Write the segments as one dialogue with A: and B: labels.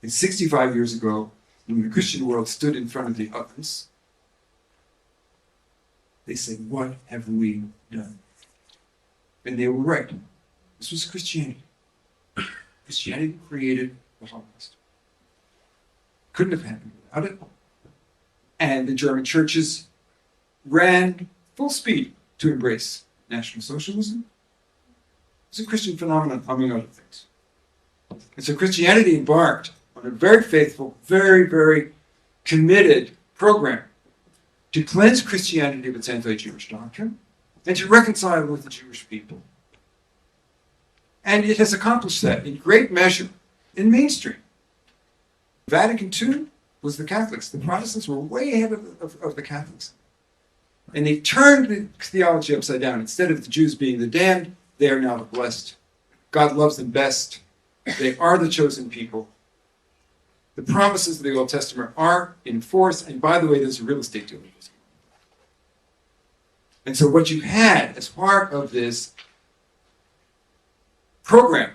A: And 65 years ago, when the Christian world stood in front of the ovens, they said, "What have we done?" And they were right. This was Christianity. Christianity created the Holocaust. Couldn't have happened without it. And the German churches ran full speed to embrace National Socialism. It's a Christian phenomenon, among other things. And so Christianity embarked on a very faithful, very, very committed program to cleanse Christianity of its anti-Jewish doctrine and to reconcile with the Jewish people. And it has accomplished that in great measure in mainstream. Vatican II was the Catholics. The Protestants were way ahead of the Catholics. And they turned the theology upside down. Instead of the Jews being the damned, they are now the blessed. God loves them best. They are the chosen people. The promises of the Old Testament are in force. And by the way, there's a real estate deal. And so what you had as part of this program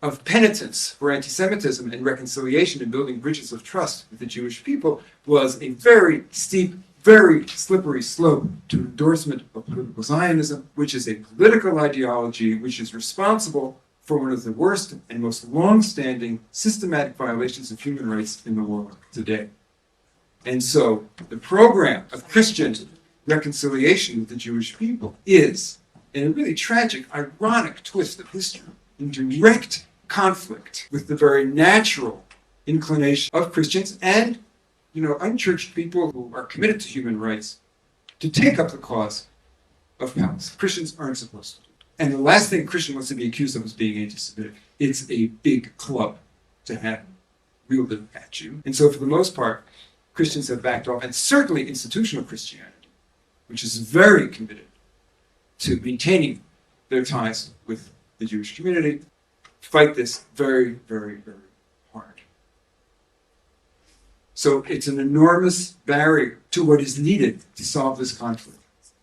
A: of penitence for anti-Semitism and reconciliation and building bridges of trust with the Jewish people was a very steep, very slippery slope to endorsement of political Zionism, which is a political ideology which is responsible for one of the worst and most long-standing systematic violations of human rights in the world today. And so the program of Christian reconciliation with the Jewish people is, in a really tragic, ironic twist of history, in direct conflict with the very natural inclination of Christians and, unchurched people who are committed to human rights to take up the cause of Palestine. Christians aren't supposed to do it. And the last thing a Christian wants to be accused of is being anti-Semitic. It's a big club to have wielded at you. And so for the most part, Christians have backed off, and certainly institutional Christianity, which is very committed to maintaining their ties with the Jewish community, fight this very, very, very hard. So it's an enormous barrier to what is needed to solve this conflict.